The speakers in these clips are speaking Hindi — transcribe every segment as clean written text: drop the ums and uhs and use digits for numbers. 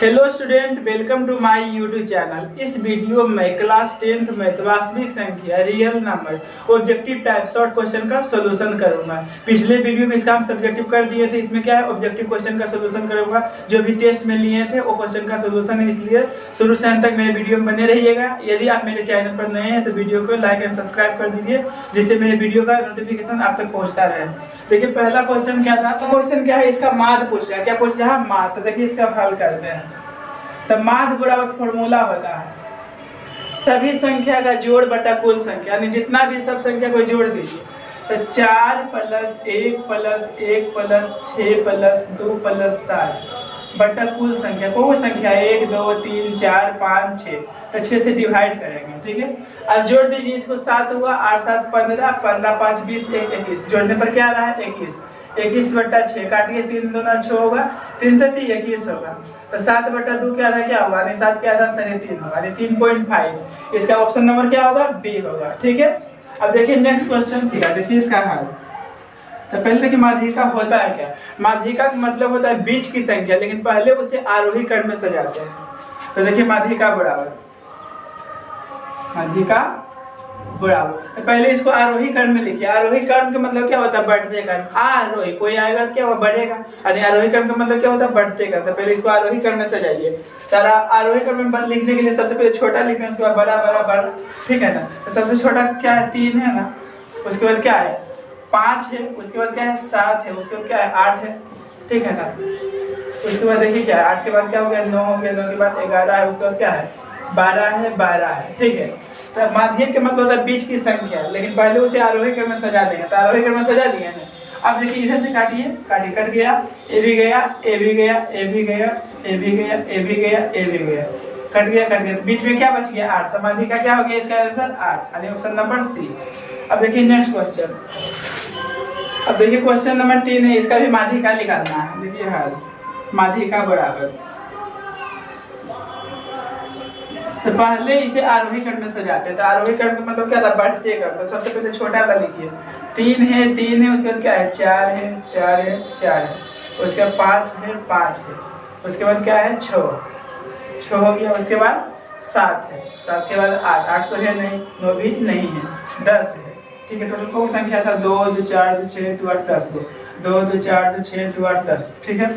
Hello student, welcome to my YouTube channel. इस वीडियो में क्लास 10th में वास्तविक संख्या, real number, objective type short question का सॉल्यूशन करूंगा। पिछले वीडियो में इसका हम सब्जेक्टिव कर दिए थे, इसमें क्या है ऑब्जेक्टिव क्वेश्चन का सॉल्यूशन करूंगा। जो भी टेस्ट में लिए थे वो क्वेश्चन का सॉल्यूशन है, इसलिए शुरू से अंत तक मेरे वीडियो में बने रहिएगा। यदि आप मेरे चैनल पर नए हैं तो वीडियो को लाइक एंड सब्सक्राइब कर दीजिए, जिससे मेरे वीडियो का नोटिफिकेशन आप तक पहुँचता रहे। देखिए पहला क्वेश्चन क्या था, क्वेश्चन क्या है, इसका माध्य पूछ रहा है। क्या पूछ रहा है? माध्य। देखिए इसका हल करते हैं। तब माध्य बराबर फॉर्मूला होता है सभी संख्या का जोड़ बटा कुल संख्या, यानी जितना भी सब संख्या को जोड़ दीजिए तो 4 + 1 + 1 + 6 + 2 + 7 बटा कुल संख्या। कोई संख्या 1 2 3 4 5 6, तो 6 से डिवाइड करेंगे। ठीक है, अब जोड़ दीजिए इसको। 7 हुआ, 8 7 15, 15 5 20, 1 21। जोड़ने पर क्या आ रहा है? 21। 21 बटा 6 काटिए, 3 दूना 6 होगा, 3 से 3 21 होगा। तो 7 बटा 2 क्या था? क्या होगा? 7 क्या था? 3.5 होगा, 3.5। इसका ऑप्शन नंबर क्या होगा? बी होगा। ठीक है, अब देखिए नेक्स्ट क्वेश्चन। ठीक है, देखिए इसका हल। तो पहले देखिए माध्यिका होता है क्या। माध्यिका का मतलब होता है बीच की संख्या, लेकिन पहले उसे आरोही क्रम में सजाते हैं। तो देखिए माध्यिका बराबर तो पहले इसको आरोही क्रम में लिखिए। आरोही क्रम का मतलब क्या होता है? बढ़ते क्रम। आरोही कोई आएगा तो क्या हुआ? बढ़ेगा। यानी आरोही क्रम का मतलब क्या होता है? बढ़ते क्रम। तो पहले इसको आरोही क्रम में सजाइए। तारा आरोही क्रम में लिखने के लिए सबसे पहले छोटा लिखते हैं, उसके बाद बड़ा बड़ा बड़ा। ठीक है ना। तो सबसे छोटा क्या है? 3 है ना। उसके बाद क्या है? 5 है। उसके बाद क्या है? 7 है। उसके बाद क्या है? 8 है। ठीक है ना। उसके बाद देखिए क्या है? 8 के बाद क्या हो गया? 9 हो गया। 9 के बाद 11 है। उसके बाद क्या है? 12 है। ठीक है, तो माध्यम के मतलब होता है बीच की संख्या, लेकिन पहले उसे आरोही क्रम में सजा देंगे। तो आरोही क्रम में सजा दिए ना। अब देखिए इधर से काटिए, कट गया, ए भी गया, ए भी गया, ए भी गया, ए भी गया, ए भी गया, ए भी गया, कट गया। तो बीच में क्या बच गया? 8। तो माध्यम का क्या हो गया? इसका आंसर 8, यानी ऑप्शन नंबर सी। अब देखिए नेक्स्ट क्वेश्चन। अब देखिए क्वेश्चन नंबर 3 है, इसका भी माध्यिका निकालना है। देखिए हल, माध्यिका बराबर। तो पहले इसे आरोही क्रम में सजाते हैं। तो आरोही क्रम का मतलब क्या था? बढ़ते क्रम। तो सबसे पहले छोटा वाला लिखिए। 3 है, 3 है। उसके बाद क्या है? 4 है, 4 है, 4 है। उसके बाद 5 है, 5 है। उसके बाद क्या है? 6 हो गया। उसके बाद 7 है, 7 के बाद 8, 8 तो है नहीं, 9 भी नहीं है, 10 है। ठीक है, टोटल कौन संख्या था? 2 2 4 2 6 2 8 10 2 2 4 2 6 2 8 10। ठीक है,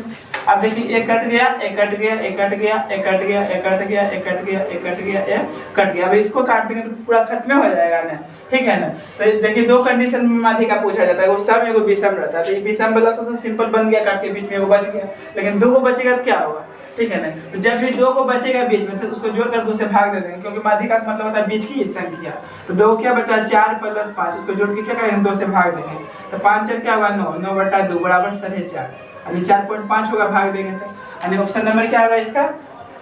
अब देखिए एक कट गया, एक कट गया, एक कट गया, एक कट गया, एक कट गया, एक कट गया, एक कट गया, एक कट गया। अब इसको काट देंगे तो पूरा खत्म हो जाएगा ना। ठीक है ना। तो देखिए दो कंडीशन में माध्यिका पूछा जाता है, वो सम एगो विषम रहता है। तो ये विषम वाला तो सिंपल बन गया, काट के बीच में एगो बच गया, लेकिन 2 को बचेगा तो क्या होगा? ठीक है ना। तो जब भी 2 को बचेगा बीच में तो उसको जोड़कर 2 से भाग दे देंगे, क्योंकि माध्यिका का मतलब होता है बीच की संख्या। तो 2 क्या बचा? 4 + 5। उसको जोड़ के क्या करेंगे? 2 से भाग देंगे। तो 5 4 क्या हुआ? 9, 9 बटा 2 बराबर 4.5, यानी 4.5 होगा, भाग देंगे तो यानी ऑप्शन नंबर क्या होगा इसका?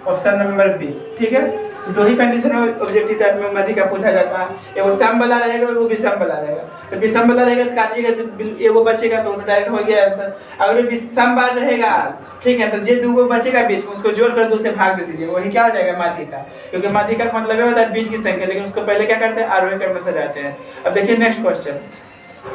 Option number B. ठीक है, दो ही कंडीशन में ऑब्जेक्टिव टाइप में माध्यिका पूछा जाता है। एगो सम वाला रहेगा, एगो विषम वाला रहेगा। तो विषम वाला रहेगा तो काटिएगा तो एगो बचेगा, तो डायरेक्ट हो गया आंसर। अगर विषम वाला रहेगा, ठीक है, तो जे 2 बचेगा बीच में उसको जोड़कर 2 से भाग दे दीजिए, वही क्या हो जाएगा? माध्यिका। क्योंकि माध्यिका का मतलब होता है बीच की संख्या, लेकिन उसको पहले क्या करते हैं? आरोही क्रम में सजाते हैं। अब देखिए नेक्स्ट क्वेश्चन।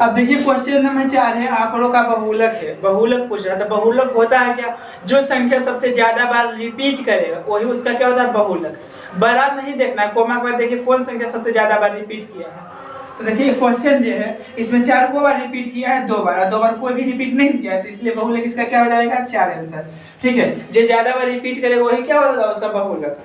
अब देखिए क्वेश्चन नंबर 4 है, आंकड़ों का बहुलक है। बहुलक पूछ रहा था। बहुलक होता है क्या? जो संख्या सबसे ज्यादा बार रिपीट करेगा वही उसका क्या होता है? बहुलक। बड़ा नहीं देखना है, कोमा के बाद देखिए कौन संख्या सबसे ज्यादा बार रिपीट किया है। तो देखिए क्वेश्चन जो है इसमें 4 को बार रिपीट किया है, 2 बार, 2 बार कोई भी रिपीट नहीं किया है, तो इसलिए बहुलक इसका क्या हो जाएगा? 4 आंसर। ठीक है, जो ज्यादा बार रिपीट करेगा वही क्या होगा? उसका बहुलक।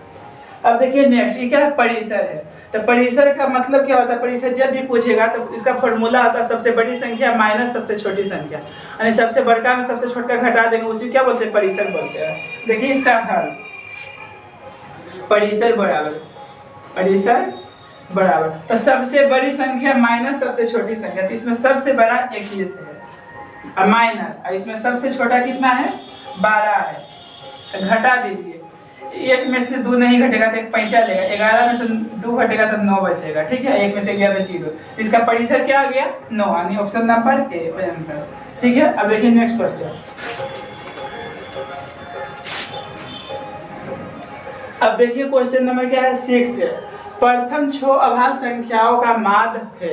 अब देखिए नेक्स्ट, ये क्या है? परिसर है। तो परिसर का मतलब क्या होता है? परिसर जब भी पूछेगा तो इसका फॉर्मूला आता है सबसे बड़ी संख्या माइनस सबसे छोटी संख्या, यानी सबसे बड़का में सबसे छोटा घटा देंगे, उसी क्या बोलते हैं? परिसर बोलते हैं। देखिए इसका हल, परिसर बराबर तो सबसे बड़ी संख्या माइनस सबसे छोटी संख्या। तो इसमें सबसे बड़ा 21 है और माइनस, इसमें सबसे छोटा कितना है? 12 है। तो घटा दीजिए, 1 में से 2 नहीं घटेगा तो एक पैंचा लेगा, 11 में से 2 घटेगा तो 9 बचेगा। ठीक है, 1 में से गया तो 0। इसका परिसर क्या आ गया? 9, यानी ऑप्शन नंबर ए आंसर। ठीक है, अब देखिए नेक्स्ट क्वेश्चन। अब देखिए क्वेश्चन नंबर क्या है? 6 है। प्रथम 6 अभाज्य संख्याओं का माध्य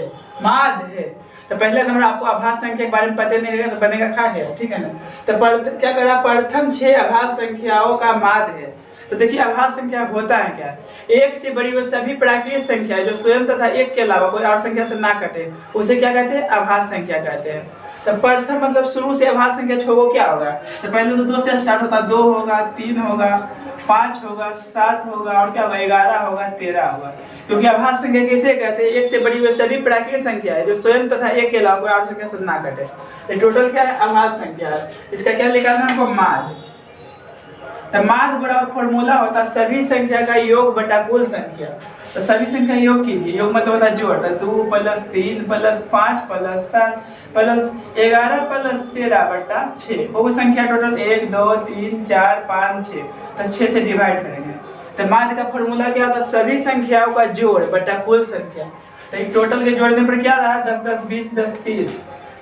है। तो पहले नंबर आपको आभास संख्या के बारे में पता नहीं रहेगा तो बनेगा खा है, ठीक है ना। तो क्या करा, प्रथम 6 आभास संख्याओं का माध्य है। तो देखिए आभास संख्या होता है क्या, एक से बड़ी वो सभी प्राकृतिक संख्या जो स्वयं तथा एक के अलावा कोई और संख्या से ना कटे उसे क्या कहते हैं, आभास संख्या कहते हैं। तो प्रथम मतलब शुरू से आभास संख्या छोड़ो क्या होगा, तो पहले तो 2 से स्टार्ट होता है, 2 होगा, 3 होगा, 5 होगा, 7 होगा और क्या होगा, 11 होगा, 13 होगा। क्योंकि आभास संख्या किसे कहते हैं, एक से बड़ी हुई सभी प्राकृतिक संख्या है जो स्वयं तथा एक के अलावा कोई और संख्या से ना कटे। ये टोटल क्या है, आभास संख्या है। इसका क्या निकालना है हमको, माध्य। तो माध्य बराबर फॉर्मूला होता है सभी संख्या का योग बटा कुल संख्या। तो सभी संख्या योग कीजिए, योग मतलब होता है जोड़, तो 2 + 3 + 5 + 7 + 11 + 13 बटा 6 वो संख्या टोटल 1 2 3 4 5 6। तो 6 से डिवाइड करेंगे। तो माध्य का फॉर्मूला क्या होता है, सभी संख्याओं का जोड़ बटा कुल संख्या। तो एक टोटल के जोड़ने पर क्या रहा, 10 10 20 10 30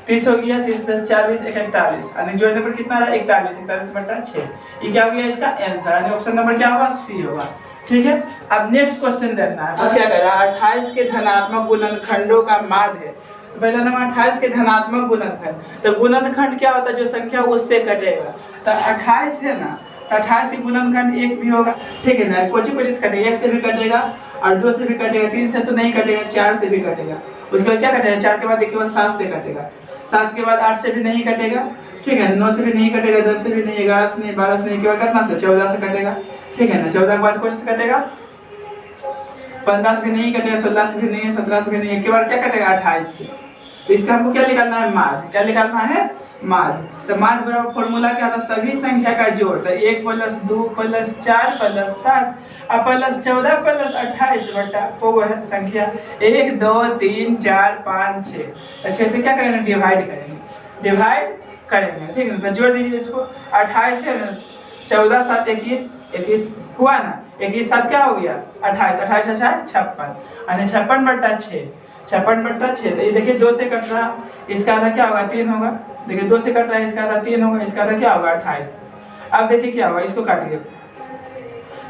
30 हो गया, 30 10 40 41 यानी जोड़ने पर कितना रहा, 41 41 बटा 6। ये क्या हो गया इसका आंसर, यानी ऑप्शन नंबर क्या होगा, सी होगा। ठीक है, अब नेक्स्ट क्वेश्चन देखना है। अब क्या कह रहा है, 28 के धनात्मक गुणनखंडों का माध्य है। तो पहला नंबर 28 के धनात्मक गुणनखंड। तो गुणनखंड क्या होता है, जो संख्या उससे कटेगा। तो 28 है ना, तो 28 के गुणनखंड 1 भी होगा, ठीक है ना। कुछ कटेगा, 1 से भी कटेगा और 2 से भी कटेगा, 3 से तो नहीं कटेगा, 4 से भी कटेगा। उसके बाद क्या कटेगा, 4 के बाद एक के बाद 7 से कटेगा, 7 के बाद 8 से भी नहीं कटेगा, ठीक है, 9 से भी नहीं कटेगा, 10 से भी नहीं, 11 से नहीं, 12 से नहीं, के बाद कितना से, 14 से कटेगा, ठीक है ना। 14 के बाद कुछ से कटेगा, 15 से भी नहीं कटेगा, 16 से भी नहीं, 17 से भी नहीं, के बाद क्या कटेगा, 28 से। तो इसका हमको क्या निकालना है, माध्य। क्या निकालना है, माध्य। तो माध्य बराबर फॉर्मूला क्या होता है, सभी संख्या का जोड़। तो 1 + 2 + 4 + 7 + 14 + 28 बटा वो है संख्या 1 2 3 4 5 6। तो 6 से क्या करेंगे, डिवाइड करेंगे, डिवाइड करेंगे, ठीक है ना। तो जोड़ दीजिए इसको, 28 है ना, 14 7 21 21 हुआ ना, 21 7 क्या हो गया, 28 28 56 यानी 56 बटा 6 56 बटा 6। तो ये देखिए 2 से कट रहा, इसका आधा क्या होगा, 3 होगा। देखिए 2 से कट रहा है, इसका आधा 3 होगा, इसका आधा क्या होगा, 28। अब देखिए क्या होगा, इसको काटिए,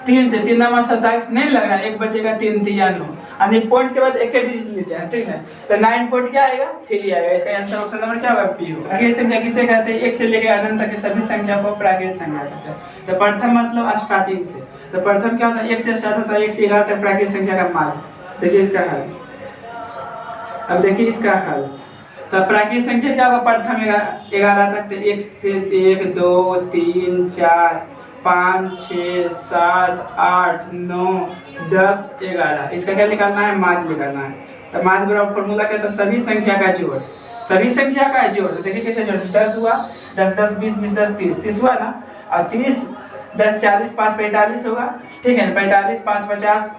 3 से 3 नंबर 27 नहीं लग रहा है, 1 बचेगा, 3 3 9 यानी पॉइंट के बाद एक डिजिट लेते हैं, ठीक है। तो 9 पॉइंट क्या आएगा, 3 आएगा। इसका आंसर ऑप्शन नंबर क्या होगा, बी होगा। प्राकृतिक संख्या किसे कहते हैं, 1 से लेकर अनंत तक की सभी संख्या को प्राकृतिक संख्या कहते हैं। तो प्रथम मतलब स्टार्टिंग से, तो प्रथम क्या होता है, 1 से स्टार्ट होता है, 1 से 11 तक प्राकृतिक संख्या का माध्य। देखिए इसका हल, अब देखिए इसका हल। तो प्राकृतिक संख्या क्या होगा, प्रथम 11 तक, तो 1 से 1 2 3 4 5 6 7 8 9 10 11। इसका क्या निकालना है, माध्य निकालना है। तो माध्य बराबर फॉर्मूला क्या था, सभी संख्या का जोड़, सभी संख्या का जोड़। तो देखिए कैसे जोड़, 10 हुआ, 10 10 20 20 10 30 30 हुआ ना, और 30 10 40 5 45 होगा, ठीक है ना। 45 5 50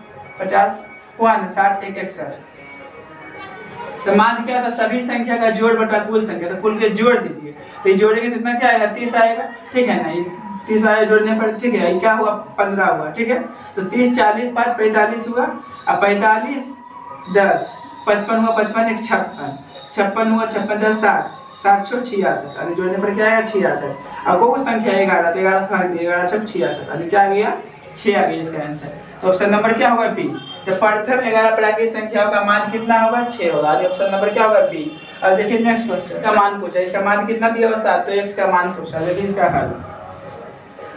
50 हुआ ना, 60 1 61। तो माध्य क्या था, सभी संख्या का जोड़ बटा कुल संख्या। तो कुल के जोड़ दीजिए, तो ये जोड़ेंगे कितना क्या आएगा, 30 आएगा, ठीक है ना। ये 30 आया जोड़ने पर, ठीक है, ये क्या हुआ, 15 हुआ, ठीक है। तो 30 40 5 45 हुआ, अब 45 10 55 हुआ, 55 1 56 56 हुआ, 56 60 60 66 यानी जोड़ने पर क्या आएगा, 66। अब को संख्या 11, तो 11 से भाग दिए, 11 6 66 यानी क्या आ गया, 6 आ गया इसका आंसर। तो ऑप्शन नंबर क्या होगा, बी। तो प्रथम 11 प्राकृतिक संख्याओं का मान कितना होगा, 6 होगा। ऑप्शन नंबर क्या होगा, बी। अब देखिए नेक्स्ट क्वेश्चन का मान पूछा, इसका मान कितना दिया हुआ, 7, तो x का मान पूछा। देखिए इसका हल।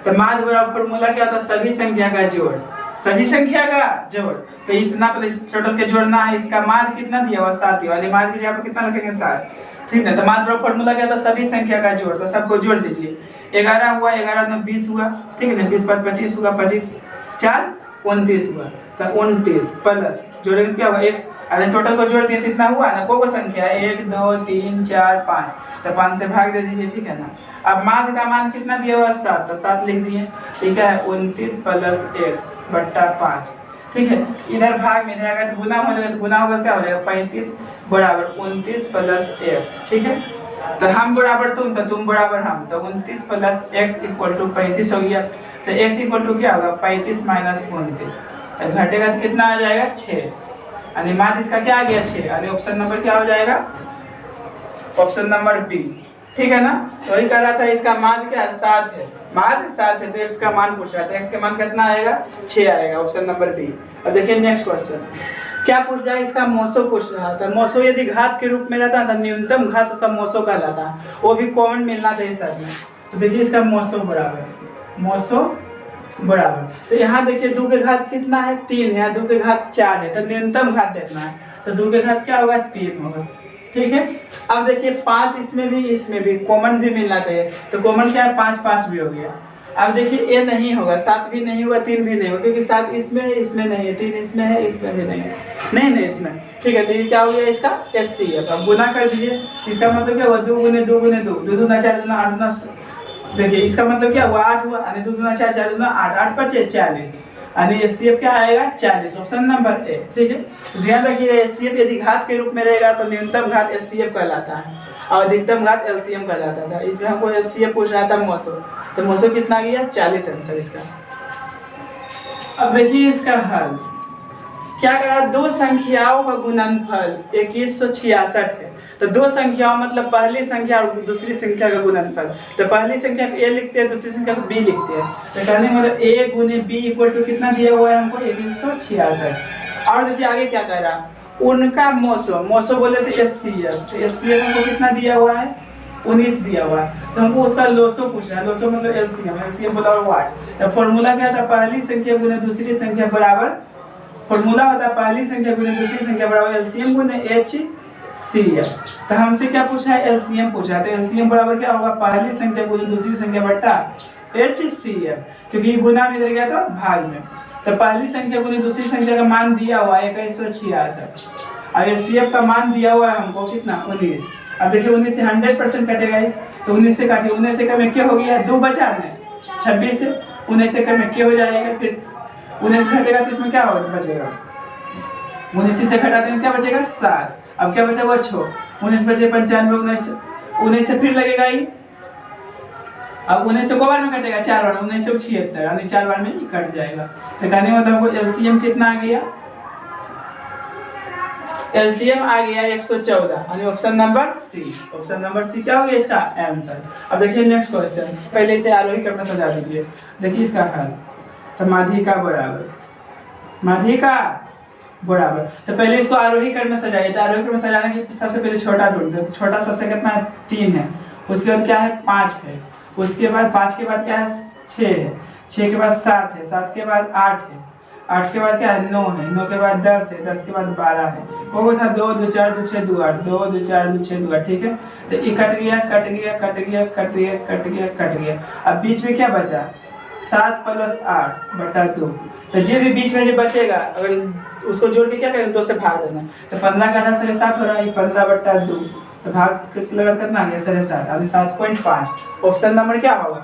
तो माध्य बराबर फॉर्मूला क्या था, सभी संख्या का जोड़, सभी संख्या का जोड़। तो इतना टोटल के जोड़ना है, इसका मान कितना दिया हुआ, 7 दिया, यानी माध्य की जगह पर कितना रखेंगे, 7, ठीक है। तो माध्य बराबर फॉर्मूला क्या था, सभी संख्या का जोड़। तो सबको जोड़ दीजिए, 11 हुआ, 11 9 20 हुआ, ठीक है ना, 20 5 25 हुआ, 25 4 29 हुआ। तो 29 प्लस जोड़ेंगे क्या होगा, x, अगर टोटल को जोड़ दिए कितना हुआ ना, को संख्या 1 2 3 4 5, तो 5 से भाग दे दीजिए, ठीक है ना। अब माध्य का मान कितना दिया हुआ, 7, तो 7 लिख दिए, ठीक है। 29 + x बट्टा 5, ठीक है। इधर भाग में रहेगा तो गुना हो जाएगा, तो गुना होगा क्या हो जाएगा, 35 बराबर 29 + x, ठीक है। तो हम बराबर तुम, तो तुम बराबर हम, तो 29 + x = 35 हो गया। तो x = क्या होगा, 35 - 29, तो घटेगा तो कितना आ जाएगा, 6, यानी माध्य इसका क्या आ गया, 6, यानी ऑप्शन नंबर क्या हो जाएगा, ऑप्शन नंबर बी, ठीक है ना। तो वही कह रहा था, इसका माध्य क्या 7 है। मान 7 है तो x का मान पूछ रहा था, x का मान कितना आएगा 6 आएगा, ऑप्शन नंबर बी। अब देखिए नेक्स्ट क्वेश्चन क्या पूछ रहा है, इसका मोसो पूछ रहा था। मोसो यदि घात के रूप में रहता तो न्यूनतम घात उसका मोसो कहलाता, वो भी कॉमन मिलना चाहिए सब में। तो देखिए इसका मोसो बराबर, तो यहाँ देखिए 2 के घात कितना है 3 है, 2 के घात 4 है, तो न्यूनतम घात देखना है, तो 2 के घात क्या होगा 3 होगा, ठीक है। अब देखिए 5 इसमें भी कॉमन भी मिलना चाहिए, तो कॉमन क्या है 5 5 भी हो गया। अब देखिए ये नहीं होगा, 7 भी नहीं होगा, 3 भी नहीं होगा, क्योंकि 7 इसमें है, इसमें नहीं है, 3 इसमें है, इसमें भी नहीं है, नहीं इसमें, ठीक है। तो ये क्या हो गया इसका HCF। अब गुना कर दीजिए, इसका मतलब क्या हुआ 2 गुने 2 गुने 2, 2 दूना 4 दूना 8 दूना, देखिए इसका मतलब क्या हुआ 8 हुआ, यानी 2 दूना 4 4 दूना 8, 8 पचे 40, यानी HCF क्या आएगा 40, ऑप्शन नंबर ए, ठीक है। तो ध्यान रखिए HCF यदि घात के रूप में रहेगा तो न्यूनतम घात HCF कहलाता है और अधिकतम घात LCM कहलाता था। इसमें हमको HCF पूछ रहा था मोसो, तो मोसो कितना गया 40 आंसर इसका। अब देखिए इसका हल क्या करा, दो संख्याओं का गुणनफल 2166 है, तो दो संख्याओं मतलब पहली संख्या और दूसरी संख्या का गुणनफल, तो पहली संख्या को a लिखते हैं, दूसरी संख्या को b लिखते हैं, तो कहने मतलब a गुने b इक्वल टू कितना दिया हुआ है हमको 2166। और देखिए आगे क्या कह रहा, उनका मोसो बोले थे HCF, तो HCF हमको कितना दिया हुआ है 19 दिया हुआ है, तो हमको उसका लोसो पूछना है, लोसो मतलब LCM बोला वाट। तो फॉर्मूला क्या था, पहली संख्या गुने दूसरी संख्या बराबर, फॉर्मूला होता है पहली संख्या गुने दूसरी संख्या बराबर LCM गुने HCF। तो हमसे क्या पूछा है LCM पूछा है, तो LCM बराबर क्या होगा पहली संख्या गुने दूसरी संख्या बट्टा HCF, क्योंकि गुना में इधर गया तो भाग में। तो पहली संख्या गुने दूसरी संख्या का मान दिया हुआ है 2166 और HCF का मान दिया हुआ है हमको कितना 19। अब देखिए 19 से 100% कटेगा, तो 19 से काटिए, 19 से कम क्या हो गया 2 बचा में 26 से 19 से कम क्या हो जाएगा, फिर 19 से घटेगा तो इसमें क्या होगा बचेगा, 19 से घटाते हैं क्या बचेगा 7। अब क्या बचा हुआ 6, 19 बचे 95, 19 से फिर लगेगा ही, अब 19 से को बार में कटेगा 4 बार, 19 से 76 यानी 4 बार में ही कट जाएगा। तो कहने मतलब हमको LCM कितना आ गया, LCM आ गया 114, यानी option number C, option number C क्या हो गया इसका आंसर। अब देखिए नेक्स्ट क्वेश्चन, पहले इसे आरोही क्रम में सजा दीजिए। देखिए इसका हल, तो माध्यिका बराबर, तो पहले इसको आरोही क्रम में सजाइए। तो आरोही क्रम में सजाने के सबसे पहले छोटा ढूंढते, छोटा सबसे कितना है 3 है, उसके बाद क्या है 5 है, उसके बाद 5 के बाद क्या है 6 है, 6 के बाद 7 है, 7 के बाद 8 है, 8 के बाद क्या है 9 है, 9 के बाद 10 है, 10 के बाद 12 है, वो था 2 2 4 2 6 2 8, 2 2 4 2 6 2 8, ठीक है। तो ये कट गया। अब बीच में क्या बचा 7 + 8 बटा 2, तो जो भी बीच में जो बचेगा अगर उसको जोड़ के क्या करेंगे 2 से भाग देना, तो 15 का 7.5 हो रहा है, 15 बटा 2, तो भाग लगा कितना आ गया 7.5 यानी 7.5। ऑप्शन नंबर क्या होगा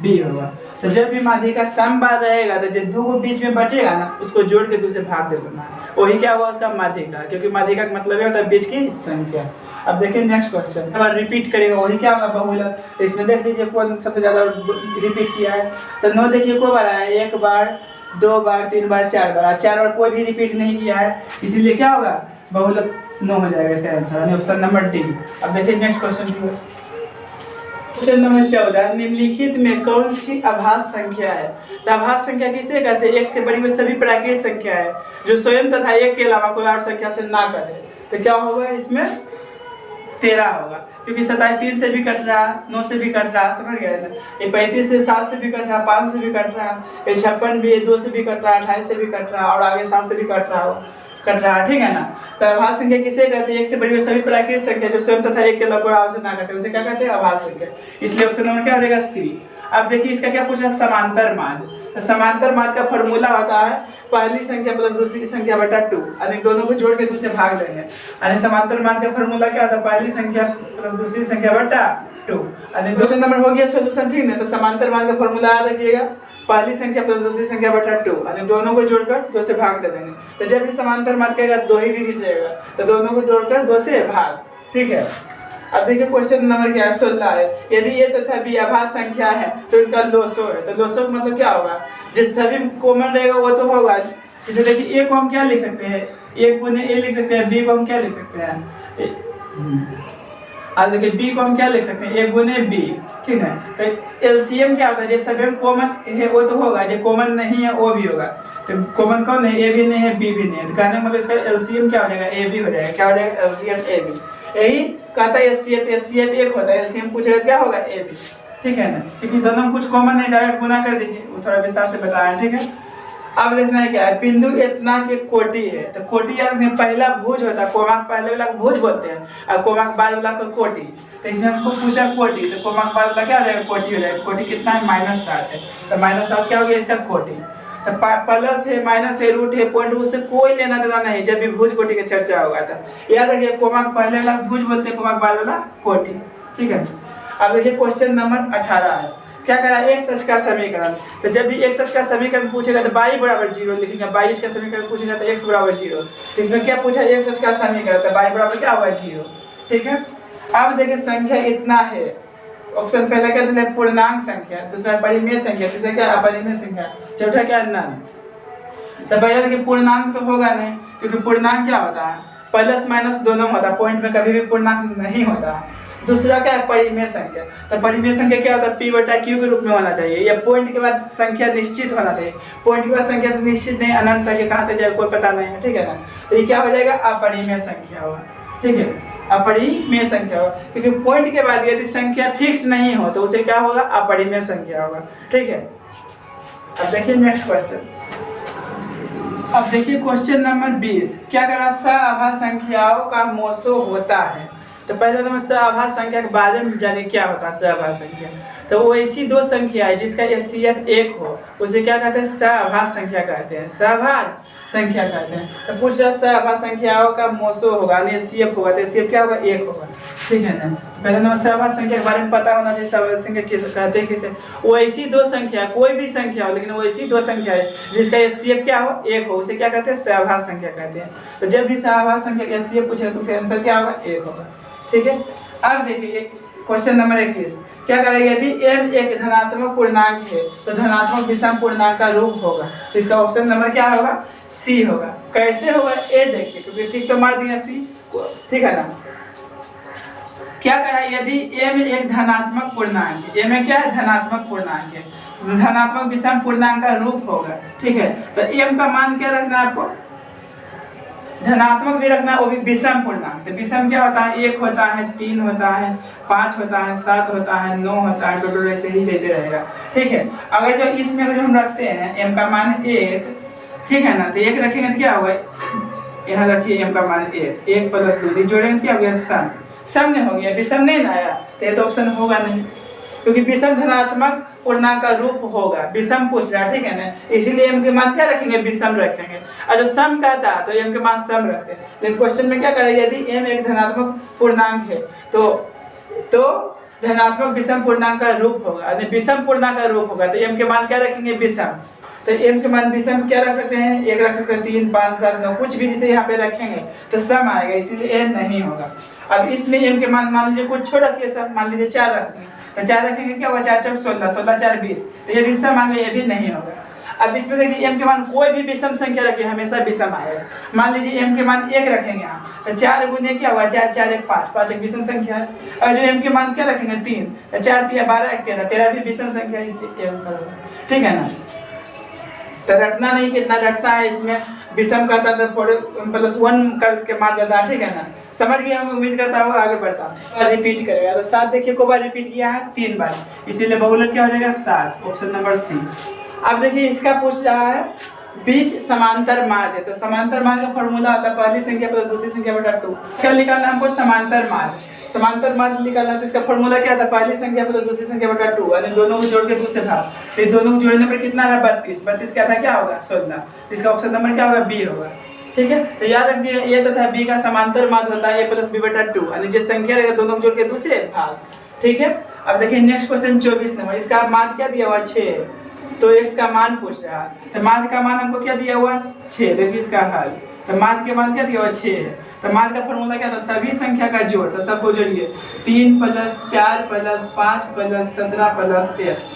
बी होगा। तो जब भी माध्यिका समबार रहेगा तो जो 2 को बीच में बचेगा ना उसको जोड़ के 2 से भाग दे देना, वही क्या हुआ उसका माध्यिका, क्योंकि माध्यिका का मतलब होता है बीच की संख्या। अब देखिए नेक्स्ट क्वेश्चन, अब रिपीट करेगा वही क्या होगा बहुलक। तो इसमें देख लीजिए कौन सबसे ज्यादा रिपीट किया है, तो 9 देखिए को बार आया, 1 बार 2 बार 3 बार 4 बार, 4 बार कोई भी रिपीट नहीं किया है, इसीलिए क्या होगा बहुलक 9 हो जाएगा इसका आंसर, यानी ऑप्शन नंबर डी। अब देखिए नेक्स्ट क्वेश्चन, क्वेश्चन नंबर 14, निम्नलिखित में कौन सी अभाज्य संख्या है। तो अभाज्य संख्या किसे कहते हैं, 1 से बड़ी हुई सभी प्राकृतिक संख्या है जो स्वयं तथा 1 के अलावा कोई और संख्या से ना कटे। तो क्या होगा इसमें 13 होगा, क्योंकि 27 3 से भी कट रहा, 9 से भी कट रहा, समझ गए ना। ये 35 से 7 से भी कट रहा, 5 से भी कट रहा, ये 56 भी 2 से भी कट रहा, 28 से भी कट रहा और आगे 7 से भी कट रहा, ठीक है ना। तो अभाज्य संख्या किसे कहते हैं, 1 से बड़ी हुई सभी प्राकृतिक संख्या जो स्वयं तथा 1 के अलावा कोई और से ना कटे, उसे क्या कहते हैं अभाज्य संख्या, इसलिए ऑप्शन नंबर क्या रहेगा सी। अब देखिए इसका क्या पूछा समांतर माध्य। तो समांतर माध्य का फॉर्मूला होता है पहली संख्या प्लस दूसरी संख्या बटा 2, यानी दोनों को जोड़ के 2 से भाग देंगे, यानी समांतर माध्य का फॉर्मूला क्या होता है पहली संख्या प्लस दूसरी संख्या बटा 2, यानी क्वेश्चन नंबर हो गया सोल्यूशन, ठीक है। तो समांतर माध्य का फॉर्मूला याद रखिएगा पहली संख्या प्लस दूसरी संख्या बटा 2, यानी दोनों को जोड़कर 2 से भाग दे देंगे। तो जब भी समांतर माध्य का 2 ही डिजिट रहेगा तो दोनों को जोड़कर 2 से भाग, ठीक है। अब देखिए क्वेश्चन नंबर क्या है 16 है, यदि ये तथा बी अभाज्य संख्या है तो इनका लोसो है। तो लोसो मतलब क्या होगा, जिस सभी कॉमन रहेगा वो तो होगा। जैसे देखिए ए को हम क्या लिख सकते हैं, 1 गुने ए लिख सकते हैं, बी को हम क्या लिख सकते हैं अब देखिए बी को हम क्या लिख सकते हैं, ए गुने बी, ठीक है। तो एलसीएम क्या होता है, जो सभी में कॉमन है वो तो होगा, जो कॉमन नहीं है वो भी होगा। तो कॉमन कौन है, ए भी नहीं है बी भी नहीं है, तो कहने मतलब इसका एलसीएम क्या हो जाएगा, ए बी हो जाएगा। क्या हो जाएगा, एलसीएम ए बी। यही कहता है एचसीएफ एक होता है, एलसीएम पूछेगा क्या होगा, ए बी, ठीक है ना, क्योंकि दोनों में कुछ कॉमन है, डायरेक्ट गुना कर दीजिए, वो थोड़ा विस्तार से बताया, ठीक है। अब देखना है क्या है, बिंदु इतना के कोटि है, तो कोटि याद रखना, पहला भुज होता है, कोमाक पहले वाला को भुज बोलते हैं और कोमाक बाद वाला को कोटि। तो इसमें हमको पूछा कोटि, तो कोमाक बाद वाला क्या हो जाएगा, कोटि हो जाएगा। कोटि कितना है, -7 है, तो -7 क्या हो गया इसका कोटि। तो प्लस है माइनस है रूट है पॉइंट, उससे कोई लेना देना नहीं जब भी भुज कोटि की चर्चा होगा। था याद रखिए, कोमाक पहले वाला भुज बोलते हैं, कोमाक बाद वाला कोटि, ठीक है। अब देखिए क्वेश्चन नंबर 18 है, क्या करा, एक सच का समीकरण। तो जब भी एक सच का समीकरण पूछेगा तो y बराबर 0 लिखेंगे, y का समीकरण पूछेगा तो x बराबर 0। तो इसमें क्या पूछा, एक सच का समीकरण, तो y बराबर क्या होगा, 0, ठीक है। अब देखिए संख्या इतना है, ऑप्शन पहला क्या दिया, पूर्णांक संख्या, दूसरा परिमेय संख्या, तीसरा क्या अपरिमेय संख्या, चौथा क्या नन। तो भैया देखिए पूर्णांक तो होगा नहीं, क्योंकि पूर्णांक क्या होता है, प्लस माइनस दोनों होता है, पॉइंट में कभी भी पूर्णांक नहीं होता है। दूसरा क्या है, परिमेय संख्या। तो परिमेय संख्या क्या होता है, p बटा q के रूप में होना चाहिए, या पॉइंट के बाद संख्या निश्चित होना चाहिए। पॉइंट के बाद संख्या तो निश्चित नहीं, अनंत तक कहाँ तक जाए कोई पता नहीं है, ठीक है ना। तो ये क्या हो जाएगा, अपरिमेय संख्या होगा, ठीक है, अपरिमेय संख्या होगा, क्योंकि पॉइंट के बाद यदि संख्या फिक्स नहीं हो तो उसे क्या होगा, अपरिमेय संख्या होगा, ठीक है। अब देखिए नेक्स्ट क्वेश्चन, अब देखिए क्वेश्चन नंबर 20, क्या करा, सआभाज्य संख्याओं का मोसो होता है। तो पहले नंबर सआभाज्य संख्या के बारे में जाने क्या होता है सआभाज्य संख्या। तो वो ऐसी दो संख्या है जिसका एचसीएफ 1 हो, उसे क्या कहते हैं, सआभाज्य संख्या कहते हैं, सआभाज्य संख्या कहते हैं। तो पूछ रहा सआभाज्य संख्याओं का मोसो होगा, एचसीएफ होगा, तो एचसीएफ क्या होगा, 1 होगा, ठीक है ना। पहले नंबर सआभाज्य संख्या के बारे में पता होना चाहिए, सआभाज्य संख्या किसे कहते हैं, किसे, वो ऐसी दो संख्या, कोई भी संख्या हो लेकिन वो ऐसी दो संख्या है जिसका एचसीएफ क्या हो, 1 हो, उसे क्या कहते हैं, सआभाज्य संख्या कहते हैं। तो जब भी सआभाज्य संख्या का एचसीएफ पूछेगा तो उसका आंसर क्या होगा, 1 होगा, ठीक है। अब देखिए क्वेश्चन नंबर 21, क्या करेगा, यदि m एक धनात्मक पूर्णांक है तो धनात्मक विषम पूर्णांक का रूप होगा। तो इसका ऑप्शन नंबर क्या होगा, सी होगा। कैसे होगा ये देखिए, क्योंकि ठीक तो मार दिया सी, ठीक है ना। क्या करा, यदि m एक धनात्मक पूर्णांक है, m क्या है, धनात्मक पूर्णांक है, तो धनात्मक विषम पूर्णांक का रूप होगा, ठीक है। तो m का मान क्या रखना है आपको, धनात्मक भी रखना, वो भी विषम पूर्णांक। तो विषम क्या होता है, 1 होता है, 3 होता है, 5 होता है, 7 होता है, 9 होता है, टोटल ऐसे ही लेते रहेगा, ठीक है। अगर जो इसमें अगर हम रखते हैं m का मान 1, ठीक है ना, तो 1 रखेंगे तो क्या होगा, यहाँ रखिए m का मान 1, 1 + 2 जोड़ेंगे क्या हो गया, सम, सम नहीं हो गया, विषम नहीं ना आया, तो ये तो ऑप्शन होगा नहीं, क्योंकि विषम धनात्मक पूर्णांक का रूप होगा, विषम पूछ रहा है, ठीक है ना, इसीलिए m के मान क्या रखेंगे, विषम रखेंगे। और जो सम कहता है तो m के मान सम रखते हैं, लेकिन क्वेश्चन में क्या करेगा, यदि m एक धनात्मक पूर्णांक है तो धनात्मक विषम पूर्णांक का रूप होगा, यदि विषम पूर्णांक का रूप होगा तो m के मान क्या रखेंगे, विषम। तो m के मान विषम क्या रख सकते हैं, 1 रख सकते हैं, 3, 5, 7, 9, कुछ भी जिसे यहाँ पे रखेंगे तो सम आएगा, इसीलिए n नहीं होगा। अब इसमें m के मान लीजिए कुछ छोड़ रखिए, सब मान लीजिए 4 रख दें, तो 4 रखेंगे क्या होगा, 4 × 16, 16 × 4 = 20, तो ये विषम आ गया, ये भी नहीं होगा। अब इसमें देखिए m के मान कोई भी विषम संख्या रखिए हमेशा विषम आएगा। मान लीजिए m के मान 1 रखेंगे यहाँ, तो 4 गुने क्या हुआ, 4 × 4 = 5, 5 एक विषम संख्या है। और जो m के मान क्या रखेंगे, 3, तो 4 × 3 = 12, 1 13, 13 भी विषम संख्या है, इसलिए आंसर होगा, ठीक है ना। तो रटना नहीं, कितना रटता है इसमें, विषम कहता है तो +1 करके मार देता है, ठीक है ना। समझ गए, हम उम्मीद करता हूँ आगे बढ़ता हूँ। रिपीट करेगा तो 7 देखिए को बार रिपीट किया है, 3 बार, इसीलिए बहुलक क्या हो जाएगा, 7, ऑप्शन नंबर सी। अब देखिए इसका पूछ रहा है बीच समांतर माध्य। तो समांतर माध्य का फॉर्मूला होता है पहली संख्या प्लस दूसरी संख्या बटा 2। क्या निकालना हमको, समांतर माध्य। समांतर माध्य निकालना तो इसका फॉर्मूला क्या था, पहली संख्या प्लस दूसरी संख्या बटा 2, यानी दोनों को जोड़ के 2 से भाग, तो दोनों को जोड़ने पर कितना रहा, 32, 32 क्या था, क्या होगा, 16। इसका ऑप्शन नंबर क्या होगा, बी होगा, ठीक है। तो याद रखिए ए तथा बी का समांतर माध्य होता है a + b बटा 2, यानी जो संख्या रहेगा दोनों को जोड़ के 2 से भाग, ठीक है। अब देखिए नेक्स्ट क्वेश्चन 24 नंबर, इसका माध्य क्या दिया हुआ, 6, तो x का मान पूछ रहा है। तो माध्य का मान हमको क्या दिया हुआ, 6, देखिए इसका हल। तो माध्य के मान क्या दिया हुआ, 6 है। तो माध्य का फॉर्मूला क्या था, सभी संख्या का जोड़, तो सबको जोड़िए, 3 + 4 + 5 + 17 + x,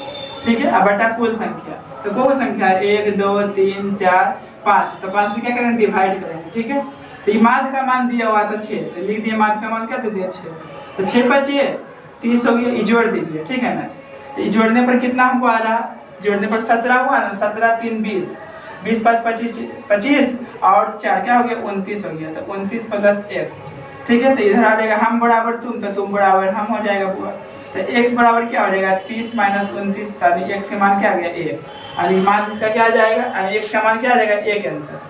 ठीक है। अब बटा कुल संख्या, तो कौन संख्या है, 1 2 3 4 5, तो 5 से क्या करेंगे, डिवाइड करेंगे, ठीक है। तो ये माध्य का मान दिया हुआ था 6, तो लिख दिया माध्य का मान क्या दे दिया 6, तो 6 बचे 30 हो गया, ये जोड़ दीजिए, ठीक है ना। तो ये जोड़ने पर कितना हमको आ रहा, जोड़ने पर 17 हुआ ना, 17 3 20, 20 5 25 25 और 4 क्या हो गया 29 हो गया, तो 29 प्लस x, ठीक है। तो इधर आ जाएगा हम बराबर तुम, तो तुम बराबर हम हो जाएगा पूरा। तो x बराबर क्या हो जाएगा 30 माइनस 29, यानी x का मान क्या आ गया 1, यानी मान इसका क्या आ जाएगा, यानी x का मान क्या आ जाएगा 1 आंसर,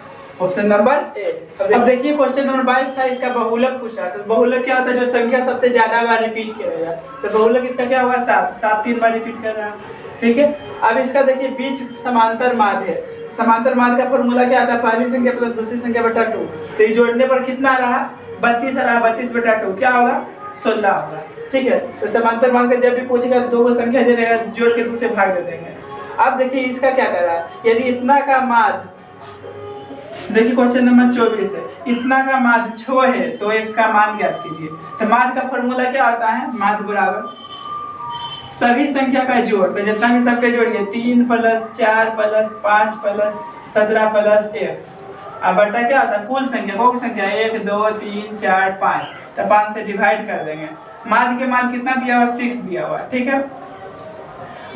ऑप्शन नंबर ए। अब देखिए क्वेश्चन नंबर 22 था, इसका बहुलक पूछ रहा था। तो बहुलक क्या होता है, जो संख्या सबसे ज्यादा बार रिपीट करेगा, तो बहुलक इसका क्या होगा 7, 7 3 बार रिपीट कर रहा है, ठीक है। अब इसका देखिए बीच समांतर माध्य है, समांतर माध्य का फॉर्मूला क्या आता है, पहली संख्या प्लस दूसरी संख्या बटा 2, तो ये जोड़ने पर कितना रहा 32 रहा, 32 बटा 2 क्या होगा 16 होगा, ठीक है। तो समांतर माध्य का जब भी पूछेगा दो को संख्या दे देगा, जोड़ के 2 से भाग दे देंगे। अब देखिए इसका क्या कर रहा है, यदि इतना का माध्य, देखिए क्वेश्चन नंबर 24 है, इतना का माध्य 6 है तो x का मान ज्ञात कीजिए। तो माध्य का फॉर्मूला क्या होता है, माध्य बराबर सभी संख्या का जोड़, तो जितना भी सबके जोड़िए 3 plus 4 plus 5 plus 17 plus x, अब बटा क्या होता है कुल संख्या, कौन की संख्या 1 2 3 4 5, तो 5 से डिवाइड कर देंगे। माध्य के मान कितना दिया हुआ 6 दिया हुआ, ठीक है,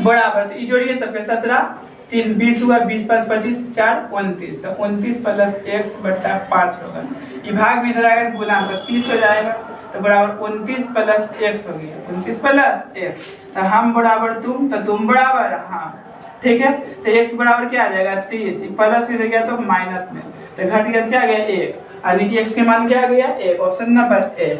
बराबर, तो ये जोड़िए सबके 17 3 20 हुआ, 20 5 25 4 29, तो 29 प्लस x बटा 5 होगा, ये भाग में इधर आएगा तो गुना तो 30 हो जाएगा, तो बराबर 29 प्लस x हो गया, 29 प्लस x, तो हम बराबर तुम, तो तुम बराबर हम, ठीक है। तो x बराबर क्या आ जाएगा 30, प्लस किधर गया तो माइनस में, तो घट गया क्या गया 1, यानी कि x के मान क्या आ गया 1, ऑप्शन नंबर ए।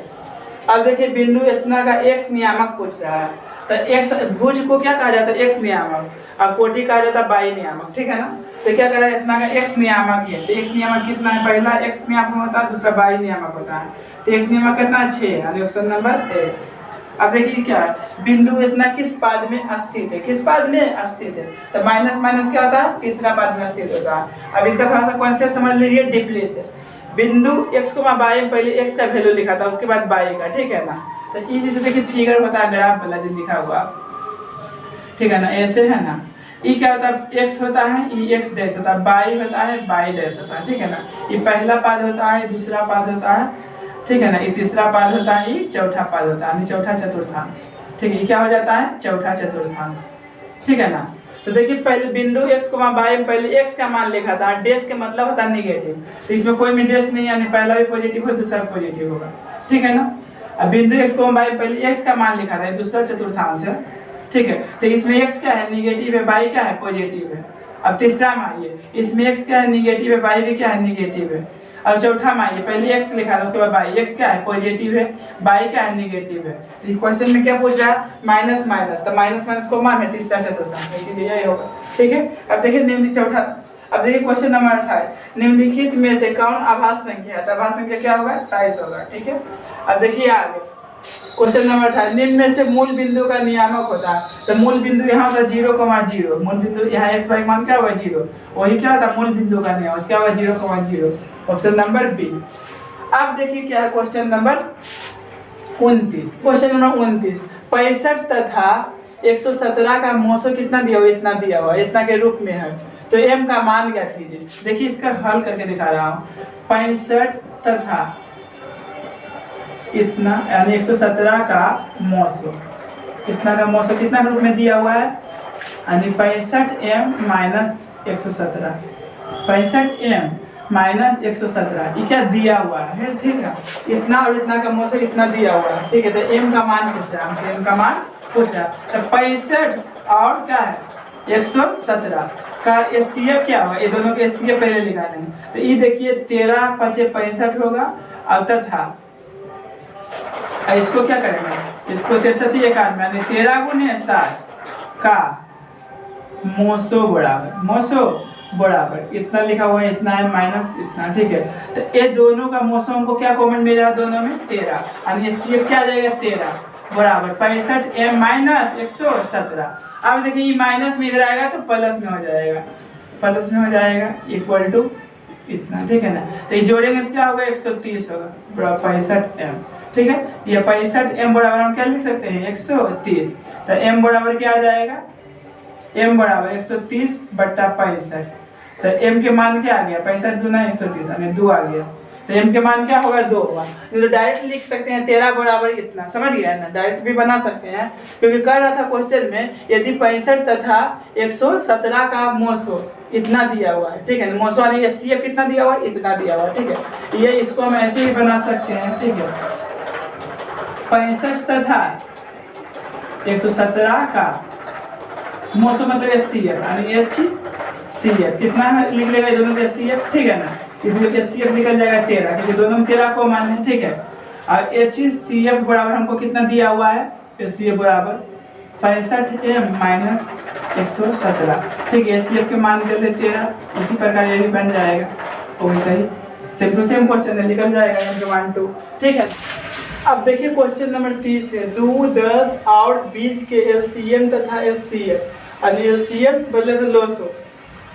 अब देखिए बिंदु इतना का x नियामक पूछ रहा है, तो x भुज को क्या कहा जाता है x नियामक, और कोटि कहा जाता है बाई नियामक, ठीक है ना। तो क्या करा इतना का x नियामक है, तो x नियामक कितना है, पहला x नियामक होता है, दूसरा बाई नियामक होता है, तो x नियामक कितना है 6, यानी ऑप्शन नंबर ए। अब देखिए क्या है, बिंदु इतना किस पाद में स्थित है, किस पाद में स्थित है, तो माइनस माइनस क्या होता है तीसरा पाद में स्थित होता है। अब इसका थोड़ा सा कॉन्सेप्ट समझ लीजिए, डिप्लेस है, बिंदु x को बाई में पहले x का वैल्यू लिखा था, उसके बाद बाई का, ठीक है ना। तो ये जैसे देखिए फिगर होता है ग्राफ वाला जो लिखा हुआ, ठीक है ना, ऐसे है ना, ये क्या होता है x होता है, ये x डैश होता है, बाई होता है बाई डैश होता है, ठीक है ना। ये पहला पाद होता है, दूसरा पाद होता है, ठीक है ना, ये तीसरा पाद होता है, ये चौथा पाद होता है, चौथा चतुर्थांश, ठीक है, ये क्या हो जाता है चौथा चतुर्थांश, ठीक है ना। तो देखिए पहले बिंदु x को बाई में पहले x का मान लिखा था, डैश का मतलब होता है नेगेटिव, तो इसमें कोई भी डैश नहीं, यानी पहला भी पॉजिटिव हो दूसरा पॉजिटिव होगा, ठीक है ना। अब बिंदु x को बाई पहले x का मान लिखा था, दूसरा चतुर्थांश है, ठीक है, तो इसमें x क्या है नेगेटिव है, बाई क्या है पॉजिटिव है। अब तीसरा मानिए, इसमें x क्या है नेगेटिव है, बाई भी क्या है नेगेटिव है। अब चौथा मानिए, पहले x लिखा था, उसके बाद बाई, x क्या है पॉजिटिव है, बाई क्या है नेगेटिव है। तो क्वेश्चन में क्या पूछ रहा है माइनस माइनस, तो माइनस माइनस को मान है तीसरा चतुर्थांश, इसीलिए यही होगा, ठीक है। अब देखिए निम्नलिखित चौथा, अब देखिए क्वेश्चन नंबर 28, निम्नलिखित में से कौन आभास संख्या है, तो आभास संख्या क्या होगा 23 होगा, ठीक है। अब देखिए आगे क्वेश्चन नंबर 28, निम्न में से मूल बिंदु का नियामक होता है, तो मूल बिंदु यहाँ होता है 0,0, मूल बिंदु यहाँ x y मान क्या होगा 0, वही क्या होता है मूल बिंदु का नियामक क्या होगा 0,0, ऑप्शन नंबर बी। अब देखिए क्या है क्वेश्चन नंबर 29, क्वेश्चन नंबर 29, 65 तथा 117 का मोसो कितना दिया हुआ, इतना दिया हुआ, इतना के रूप में है, तो m का मान क्या कीजिए। देखिए इसका हल करके दिखा रहा हूँ, 65 तथा इतना यानी 117 का मोसो, कितना का मोसो कितना रूप में दिया हुआ है, यानी 65m माइनस 117, 65m माइनस 117, ये क्या दिया हुआ है, ठीक है, इतना और इतना का मोसो इतना दिया हुआ है, ठीक है। तो m का मान पूछ रहा है, m का मान पूछ रहा है, तो 65 और क्या है 117 का एचसीएफ क्या होगा, ये दोनों के एचसीएफ पहले लिखा देंगे, तो ये देखिए 13 5 65 होगा, और तथा इसको क्या करेंगे, इसको 63 एकानवे यानी 13 गुने 60 का मोसो बराबर, मोसो बराबर इतना लिखा हुआ है, इतना है माइनस इतना, ठीक है। तो ये दोनों का मोसो हमको क्या कॉमन मिल रहा है दोनों में 13, यानी एचसीएफ क्या आ जाएगा 13 बराबर 65m माइनस 117। अब देखिए ये माइनस में इधर आएगा तो प्लस में हो जाएगा, प्लस में हो जाएगा इक्वल टू इतना, ठीक है ना। तो ये जोड़ेंगे तो क्या होगा 130 होगा 65m, ठीक है। ये 65m बराबर हम क्या लिख सकते हैं 130, तो m बराबर क्या आ जाएगा, m बराबर 130 बट्टा 65, तो m के मान क्या आ गया 65 दूना 130 यानी 2 आ गया। तो m के मान क्या होगा 2 होगा। तो डायरेक्ट लिख सकते हैं 13 बराबर इतना, समझ गया है ना, डायरेक्ट भी बना सकते हैं, क्योंकि कह रहा था क्वेश्चन में यदि 65 तथा 117 का मोसो इतना दिया हुआ है, ठीक है, मोसो वाली HCF कितना दिया हुआ है, इतना दिया हुआ है, ठीक है, ये इसको हम ऐसे ही बना सकते हैं, ठीक है, 65 तथा 117 का मोसो मतलब HCF यानी HCF कितना है लिख लेगा दोनों के HCF, ठीक है ना, इधर HCF निकल जाएगा 13, क्योंकि दोनों में 13 को मान है, ठीक है। और HCF बराबर हमको कितना दिया हुआ है, HCF बराबर 65m माइनस 117, ठीक है, HCF के मान दे दे 13, इसी प्रकार ये भी बन जाएगा, वो सही सेम टू सेम क्वेश्चन है, निकल जाएगा m के मान 2, ठीक है। अब देखिए क्वेश्चन नंबर 30 है, 2, 10 और 20 के LCM तथा HCF, और LCM बोले तो लोसो,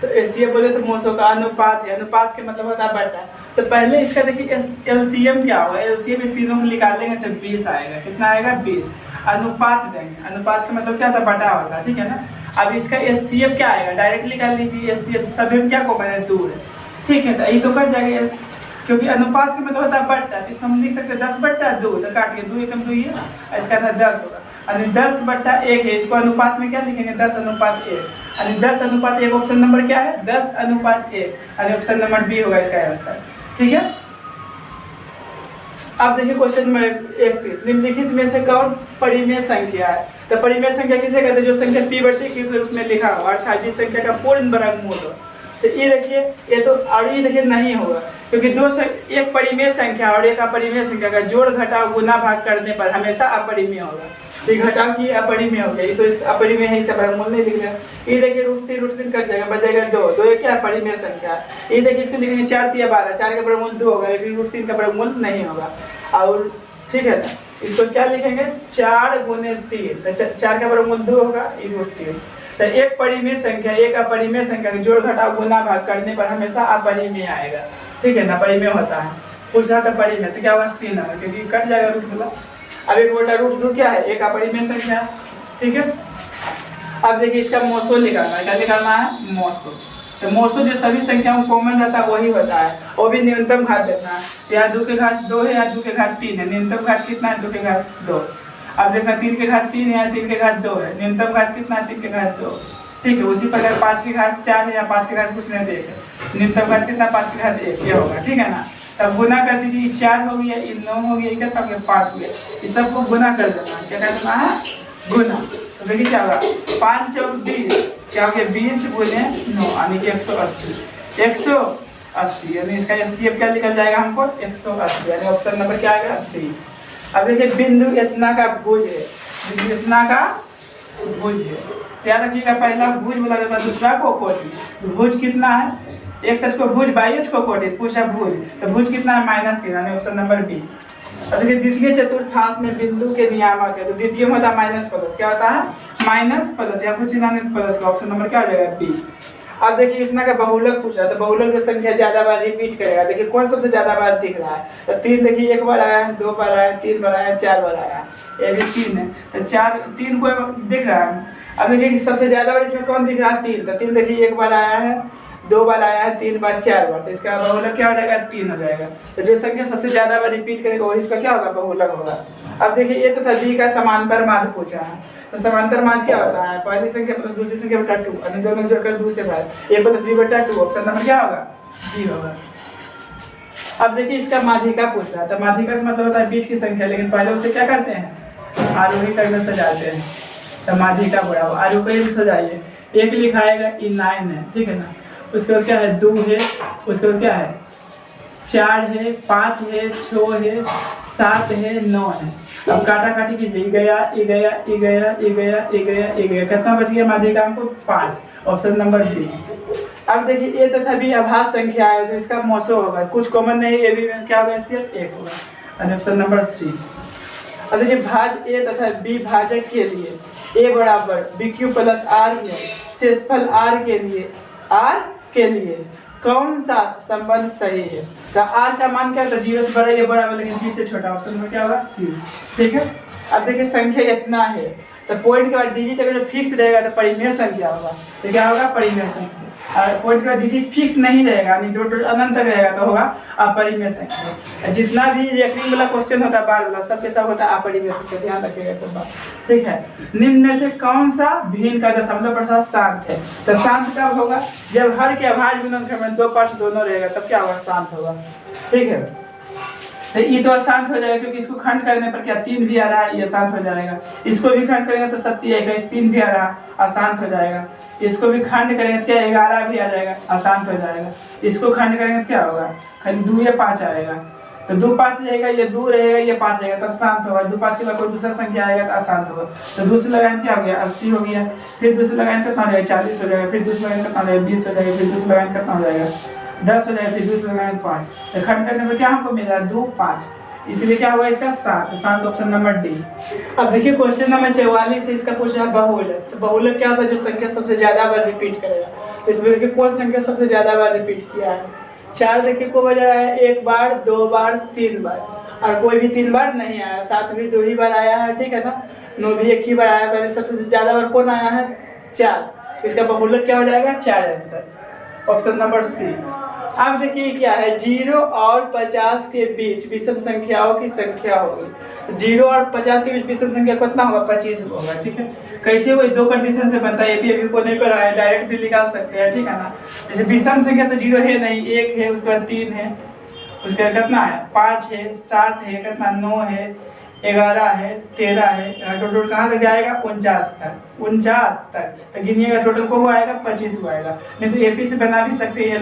तो HCF बोले तो मोसो का अनुपात है, अनुपात के मतलब होता है बटा। तो पहले इसका देखिए LCM क्या होगा, LCM इन तीनों को निकालेंगे तो 20 आएगा, कितना आएगा 20, अनुपात देंगे, अनुपात का मतलब क्या होता है बटा होता है, ठीक है ना। अब इसका HCF क्या आएगा, डायरेक्ट निकाल लीजिए, HCF सभी में क्या कॉमन है 2 है, ठीक है, तो ये तो कट जाएगा, क्योंकि अनुपात का मतलब होता है बट्टा, तो इसको हम लिख सकते हैं 10/2, तो काट के 2 एकम 2 ये, इसका था 10 होगा, यानी 10/1 है, इसको अनुपात में क्या लिखेंगे 10:1, यानी 10:1 ऑप्शन नंबर क्या है 10:1, यानी ऑप्शन नंबर बी होगा इसका आंसर, ठीक है। अब देखिए क्वेश्चन नंबर 31, निम्नलिखित में से कौन परिमेय संख्या है, तो परिमेय संख्या किसे कहते हैं, जो संख्या p/t के रूप में लिखा हो अर्थात जिस संख्या का पूर्ण वर्गमूल हो। तो ये देखिए ये तो, और ये देखिए नहीं होगा, क्योंकि एक परिमेय संख्या और एक अपरिमेय संख्या का जोड़ घटाव गुना भाग करने पर हमेशा अपरिमेय होगा, ये घटाव की अपरिमेय हो गया, ये तो इसका अपरिमेय है, इसका वर्गमूल नहीं लिख रहा। ये देखिए √3 कट जाएगा, बचेगा 2 ये क्या परिमेय संख्या, ये देखिए इसको लिखेंगे 4 × 12, 4 का वर्गमूल 2 होगा, लेकिन √3 का वर्गमूल नहीं होगा, और ठीक है ना, इसको क्या लिखेंगे 4 × 3, तो 4 का वर्गमूल 2 होगा, ये √3। तो एक परिमेय संख्या एक अपरिमेय संख्या का जोड़ घटाव गुना भाग करने पर हमेशा अपरिमेय आएगा, ठीक है ना, परिमेय होता है, पूछ रहा था परिमेय तो क्या होगा sin होगा, क्योंकि कट जाएगा रूट मतलब। अब एक बोलता √2 क्या है, एक अपरिमेय संख्या, ठीक है। अब देखिए इसका मोसो निकालना है, क्या निकालना है मोसो, तो मोसो जो सभी संख्याओं में कॉमन रहता है वही होता है, वो भी न्यूनतम घात देना है, यहाँ 2 के घात 2 है, यहाँ 2 के घात 3 है, न्यूनतम घात कितना है 2 के घात 2। अब देखना 3 के घात 3 है, 3 के घात 2 है, न्यूनतम घात कितना है 3 के घात 2, ठीक है। उसी प्रकार 5 के घात 4 है या 5 के घात कुछ नहीं देखे, न्यूनतम घात कितना 5 के घात 1 ये होगा, ठीक है ना। तब गुना कर दीजिए, 4 हो गया, 9 हो गया, कितना हो गया 5 हो गया, इस सबको गुना कर देना, क्या करना है गुना। तो देखिए क्या होगा 5 और 20 क्या हो गया 20 × 9 यानी कि 180, यानी इसका HCF क्या निकल जाएगा हमको 180, यानी ऑप्शन नंबर क्या आएगा 3। अब देखिए बिंदु इतना का भुज है, बिंदु इतना का भुज है, याद रखिएगा पहला भुज बोला जाता है, दूसरा को कोटि, तो भुज कितना है x को भुज y को कोटि, पूछा भुज, तो भुज कितना है -3, यानी ऑप्शन नंबर बी। अब देखिए द्वितीय चतुर्थांश में बिंदु के नियामक है, तो द्वितीय में होता है माइनस प्लस, क्या होता है माइनस प्लस या कुछ प्लस का ऑप्शन नंबर क्या हो जाएगा बी। अब देखिए इतना का बहुलक पूछा, तो बहुलक की संख्या ज्यादा बार रिपीट करेगा, देखिए कौन सबसे ज्यादा बार दिख रहा है, तो 3 देखिए 1 बार आया है, 2 बार आया है, 3 बार आया है, 4 बार आया है, ये भी 3 है, तो 3 को दिख रहा है। अब देखिए सबसे ज्यादा बार इसमें कौन दिख रहा है 3, तो 3 देखिए 1 बार आया है, 2 बार आया है, 3 बार, 4 बार, तो इसका बहुलक क्या हो जाएगा 3 हो जाएगा। तो जो संख्या सबसे ज्यादा बार रिपीट करेगा वही इसका क्या होगा बहुलक होगा। अब देखिए ये तो था बी का समांतर माध्य पूछा है, तो समांतर माध्य क्या होता है पहली संख्या प्लस दूसरी संख्या बटा 2, यानी दोनों जोड़कर 2 से भाग, a + b/2, ऑप्शन नंबर क्या होगा बी होगा। अब देखिए इसका माध्यिका पूछ रहा है, तो माध्यिका का मतलब होता है बीच की संख्या, लेकिन पहले उसे क्या करते हैं आरोही क्रम में सजाते हैं, तो माध्यिका बड़ा हो आरोही में सजाइए, 1 लिखाएगा ये 9 है, ठीक है ना, उसके बाद क्या है 2 है, उसके बाद क्या है 4 है, 5 है, 6 है, 7 है, 9 है। अब काटा काटी कीजिए, ये गया, ये गया, ये गया, ये गया, ये गया, ये गया, कितना बच गया माध्यिका हमको 5, ऑप्शन नंबर बी। अब देखिए ए तथा बी अभाज्य संख्या है, तो इसका मोसो होगा, कुछ कॉमन नहीं, ए बी में क्या होगा सिर्फ 1 होगा, ऑप्शन नंबर सी। अब देखिए भाज्य ए तथा बी भाजक के लिए a बराबर BQ + R में शेषफल R के लिए कौन सा संबंध सही है, तो R का मान क्या है, तो 0 से बड़ा या बराबर लेकिन b से छोटा, ऑप्शन में क्या होगा सी, ठीक है। अब देखिए संख्या इतना है, तो पॉइंट के बाद डिजिट अगर फिक्स रहेगा तो परिमेय संख्या होगा। तो क्या होगा? परिमेय संख्या। और पॉइंट के बाद डिजिट फिक्स नहीं रहेगा, यानी दो अनंत रहेगा तो होगा अपरिमेय संख्या। जितना भी रेकरिंग वाला क्वेश्चन होता है बार वाला, सबके सब होता है अपरिमेय संख्या, ध्यान रखिएगा सब बात, ठीक है। निम्न में से कौन सा भिन्न का दशमलव प्रसाद शांत है? तो शांत कब होगा? जब हर के अभाज्य गुणनखंड में दो पक्ष दोनों रहेगा, तब क्या होगा? शांत होगा, ठीक है। तो ये तो अशांत हो जाएगा, क्योंकि इसको खंड करने पर क्या 3 भी आ रहा है, ये अशांत हो जाएगा। इसको भी खंड करेंगे तो 7 आएगा, इस 3 भी आ रहा, अशांत हो जाएगा। इसको भी खंड करेंगे तो क्या 11 भी आ जाएगा, अशांत हो जाएगा। इसको खंड करेंगे तो क्या होगा? खाली 2 या 5 आएगा, तो 2 5 रहेगा, ये 2 रहेगा, ये 5 रहेगा, तब शांत होगा। 2 5 के बाद कोई दूसरा संख्या आएगा तो अशांत होगा। तो 2 से लगाएंगे क्या हो गया? 80 हो गया। फिर 2 से लगाएंगे कितना हो जाएगा? 40 हो जाएगा। फिर 2 से लगाएंगे कितना हो जाएगा? 20 हो जाएगा। फिर 2 से लगाएंगे कितना हो जाएगा? 10 हो जाएगा। फिर 2 से लगाएंगे 5। तो खंड करने पर क्या हमको मिल रहा है? 2 5, इसलिए क्या होगा इसका? 7। 7 ऑप्शन नंबर डी। अब देखिए क्वेश्चन नंबर 44 से इसका पूछा है बहुलक। तो बहुलक क्या होता है? जो संख्या सबसे ज्यादा बार रिपीट करेगा। तो इसमें देखिए कौन संख्या सबसे ज्यादा बार रिपीट किया है? 4 देखिए को बजा रहा है, 1 बार, 2 बार, 3 बार, और कोई भी 3 बार नहीं आया। 7 भी 2 ही बार आया है, ठीक है ना। 9 भी 1 ही बार आया है। सबसे ज्यादा बार कौन आया है? 4। तो इसका बहुलक क्या हो जाएगा? 4 आंसर, ऑप्शन नंबर सी। अब देखिए क्या है? 0 और 50 के बीच विषम संख्याओं की संख्या होगी। 0 और 50 के बीच विषम संख्या कितना होगा? 25 होगा, ठीक है। कैसे हुई? 2 कंडीशन से बनता है, ये भी को नहीं पढ़ा है, डायरेक्ट भी निकाल सकते हैं, ठीक है ना। जैसे विषम संख्या तो 0 है नहीं, 1 है, उसके बाद 3 है, उसके बाद कितना है? 5 है, 7 है, कितना 9 है, 11 है, 13 है। टोटल कहाँ तक जाएगा? 49 तक। 49 तक तो गिनिएगा, टोटल को वो आएगा 25 को आएगा। नहीं तो एपी से बना भी सकते हैं,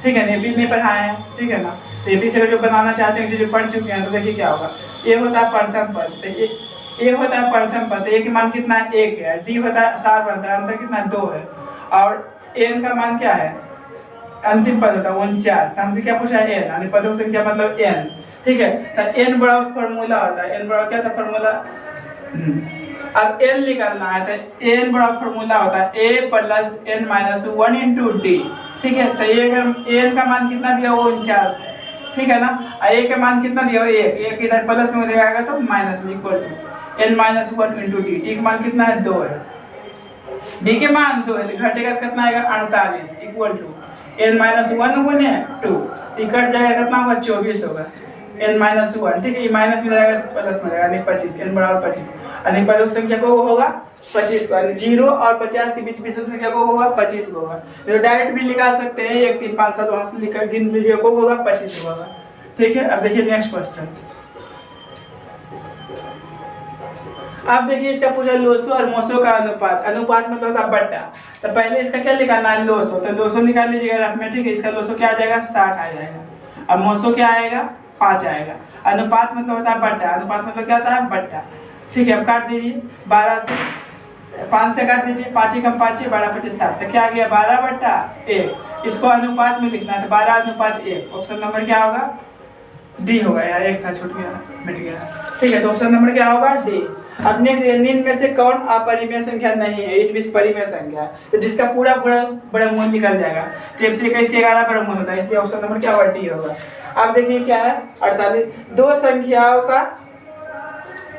ठीक है। एपी में पढ़ाए हैं, ठीक है ना। तो एपी से जो बनाना चाहते हैं, जो पढ़ चुके हैं, तो देखिए क्या होगा। ए होता है प्रथम पद, तो ए होता है प्रथम पद, ए का मान कितना है? 1 है। डी होता है सार बनता है, अंतर कितना? 2 है। और एन का मान क्या है? अंतिम पद होता है 49। हमसे क्या पूछा है? एन, यानी पदों की संख्या मतलब एन, ठीक है। तो एन बड़ा फॉर्मूला होता है, एन बड़ा क्या था फॉर्मूला? अब एन निकालना है, तो एन बड़ा फॉर्मूला होता है A plus N minus 1 into D, ठीक है। तो एन का मान कितना दिया? वो 49 है, ठीक है ना। ए का मान कितना दिया? 1 इधर प्लस में दिखाएगा तो माइनस में, equal to n minus 1 into d. D का मान कितना है? 2 है। डी के मान 2 है, तो घटेगा कितना आएगा? 48, इक्वल टू एन माइनस 1 गुने 2, कट जाएगा कितना होगा? 24 होगा। एन माइनस 1, ठीक है, ये माइनस में जाएगा प्लस में जाएगा, यानी 25, एन बराबर 25। यानी पदों की संख्या को होगा 25 को, यानी 0 और 50 के बीच विषम संख्या को होगा 25 को होगा। तो डायरेक्ट भी निकाल सकते हैं, 1 3 5 7 वहां से लिखकर गिन लीजिए, को होगा 25 होगा, ठीक है। अब देखिए नेक्स्ट क्वेश्चन। अब देखिए इसका पूछा लोसो और मोसो का अनुपात। अनुपात मतलब होता है बट्टा। तो पहले इसका क्या निकालना है? लोसो। तो लोसो निकाल लीजिएगा रफ में, ठीक है। इसका लोसो क्या आ जाएगा? 60 आ जाएगा। अब मोसो क्या आएगा? 5 आएगा। अनुपात मतलब होता है बट्टा। अनुपात मतलब क्या होता है? बट्टा, ठीक है। अब काट दीजिए 12 से, 5 से काट दीजिए, 5 कम 5 12 25 7, तो क्या आ गया? 12/1। इसको अनुपात में लिखना है, तो 12:1। ऑप्शन नंबर क्या होगा? डी होगा। यार एक था छूट गया, मिट गया, ठीक है। तो ऑप्शन नंबर क्या होगा? डी। अब नेक्स्ट, निम्न में से कौन अपरिमेय संख्या नहीं है? 8 परिमेय संख्या, तो जिसका पूरा वर्गमूल निकल जाएगा। तो 1 से 21 के 11 वर्गमूल होता है, इसलिए ऑप्शन नंबर क्या होगा? डी होगा। अब देखिए क्या है? 48 दो संख्याओं का।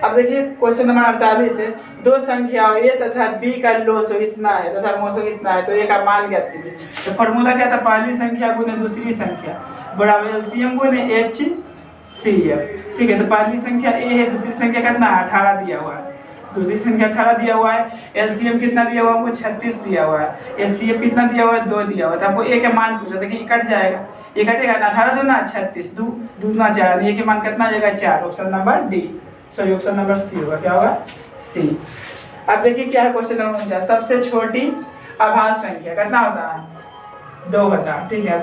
अब देखिए क्वेश्चन नंबर 48 है, दो संख्याओं ए तथा बी का लोसो इतना है तथा मोसो इतना है, तो ए का मान ज्ञात कीजिए। तो फॉर्मूला क्या था? पहली संख्या गुने दूसरी संख्या बराबर एलसीएम गुने एचसीएफ, ठीक है। तो पहली संख्या ए है, दूसरी संख्या कितना है? 18 दिया हुआ है। दूसरी संख्या 18 दिया हुआ है। एलसीएम कितना दिया हुआ है? हमको 36 दिया हुआ है। एचसीएफ कितना दिया हुआ है? 2 दिया हुआ है। तो हमको ए का मान पूछा, देखिए कट जाएगा, ये कटेगा ना, 18 दूना 36, दूना 4, ये के मान कितना आ जाएगा? 4। Option number D, sorry option number C होगा। क्या होगा? सी। अब देखिए क्या है क्वेश्चन नंबर 49, सबसे छोटी अभाज्य संख्या कितना होता है? 2 होता है, ठीक है।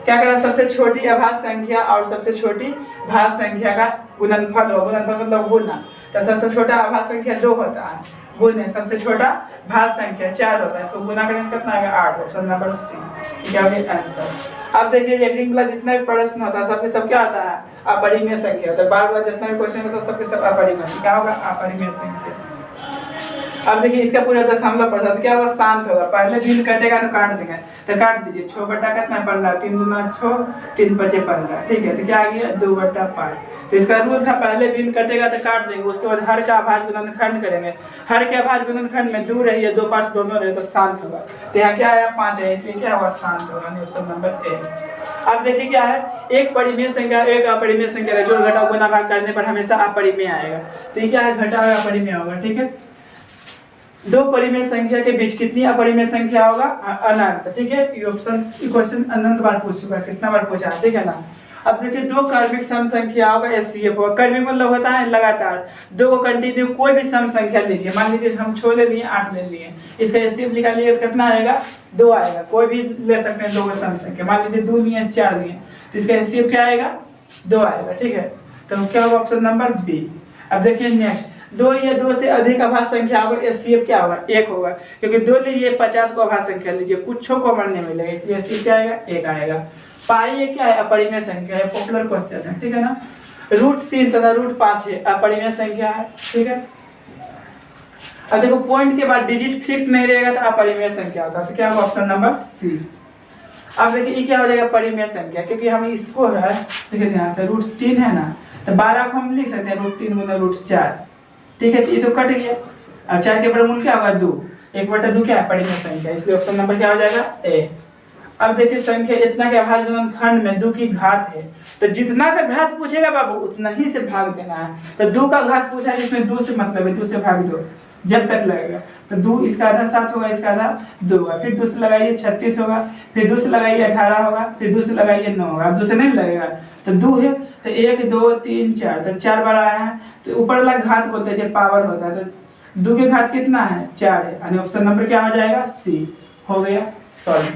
क्या करें? सबसे छोटी अभाज्य संख्या और सबसे छोटी भाज्य संख्या का गुणनफल हो। गुणनफल मतलब गुना। तो सबसे छोटा अभाज्य संख्या 2 होता है, गुने सबसे छोटा भाज्य संख्या 4 होता है, इसको गुना करें कितना आएगा? 8। ऑप्शन नंबर सी, क्या होगा आंसर। अब देखिए रेकरिंग वाला जितना भी प्रश्न होता है सबके सब क्या होता है? अपरिमेय संख्या होता है। बार बार जितना भी क्वेश्चन होता है सबके सब अपरिमेय, क्या होगा? अपरिमेय संख्या। अब देखिए इसका पूरा दशमलव प्रसाद क्या होगा, शांत होगा। पहले बिन कटेगा तो काट देंगे, तो काट दीजिए। 6 बटा कितना 15, 3 दूना 6, 3 पचे 15, ठीक है। तो क्या आ गया 2 बटा 5। तो इसका रूल था पहले बिन कटेगा तो काट देंगे, उसके बाद हर का अभाज्य गुणनखंड करेंगे। हर के अभाज्य गुणनखंड में 2 रही है, 2 5 दोनों रहे तो शांत होगा। तो यहाँ क्या आया 5 है, इसलिए क्या हुआ शांत होगा, ऑप्शन नंबर ए। अब देखिए क्या है, एक परिमेय संख्या एक अपरिमेय संख्या का जोड़ घटाव गुणा भाग करने पर हमेशा अपरिमेय आएगा। तो ये क्या है, घटाव अपरिमेय होगा, ठीक है। दो परिमेय संख्या के बीच कितनी अपरिमेय संख्या होगा, अनंत, ठीक है। ये ऑप्शन क्वेश्चन अनंत बार पूछ चुका है, कितना बार पूछा है, ठीक है ना। अब देखिए दो क्रमिक सम संख्या होगा एचसीएफ होगा। क्रमिक मतलब होता है लगातार, दो को कंटिन्यू कोई भी सम संख्या लीजिए, मान लीजिए हम 6 ले लिए 8 ले लिए, इसका एचसीएफ निकालिए तो कितना आएगा 2 आएगा। कोई भी ले सकते हैं दो को सम संख्या, मान लीजिए 2 लिए 4 लिए, तो इसका एचसीएफ क्या आएगा 2 आएगा, ठीक है। तो क्या होगा ऑप्शन नंबर बी। अब देखिए नेक्स्ट, 2 या 2 से अधिक अभाज्य संख्या होगा, एचसीएफ क्या होगा 1 होगा, क्योंकि 2 लीजिए 50 को अभाज्य संख्या लीजिए, कुछों को मरने मिलेगा, इसलिए एचसीएफ क्या आएगा 1 आएगा। पाई ये क्या है, अपरिमेय संख्या है, पॉपुलर क्वेश्चन है, ठीक है ना। √3 तथा √5 है, अपरिमेय संख्या है, ठीक है। अब देखो पॉइंट के बाद डिजिट फिक्स नहीं रहेगा तो अपरिमेय संख्या होता है, तो क्या होगा ऑप्शन नंबर सी। अब देखिए ये क्या हो जाएगा परिमेय संख्या, क्योंकि हम इसको है देखिए ध्यान से √3 है ना, तो 12 को हम लिख सकते हैं √3 गुना √4, ठीक है। तो ये तो कट गया। अब 4 के वर्गमूल क्या होगा 2, 1/2 क्या है परिमेय संख्या, इसलिए ऑप्शन नंबर क्या हो जाएगा ए। अब देखिए संख्या इतना के अभाज्य गुणनखंड में 2 की घात है, तो जितना का घात पूछेगा बाबू उतना ही से भाग देना है। तो 2 का घात पूछा है जिसमें 2 से मतलब है, 2 से भाग दो जब तक लगेगा। तो 2 इसका आधा 7 होगा, इसका आधा 2 होगा, फिर 2 से लगाइए 36 होगा, फिर 2 से लगाइए 18 होगा, फिर 2 से लगाइए 9 होगा। अब 2 से नहीं लगेगा तो 2 है, तो 1 2 3 4, तो 4 बार आया है, तो ऊपर वाला घात बोलते हैं जब पावर होता है, तो 2 के घात कितना है 4 है, यानी ऑप्शन नंबर क्या हो जाएगा सी हो गया, सॉरी।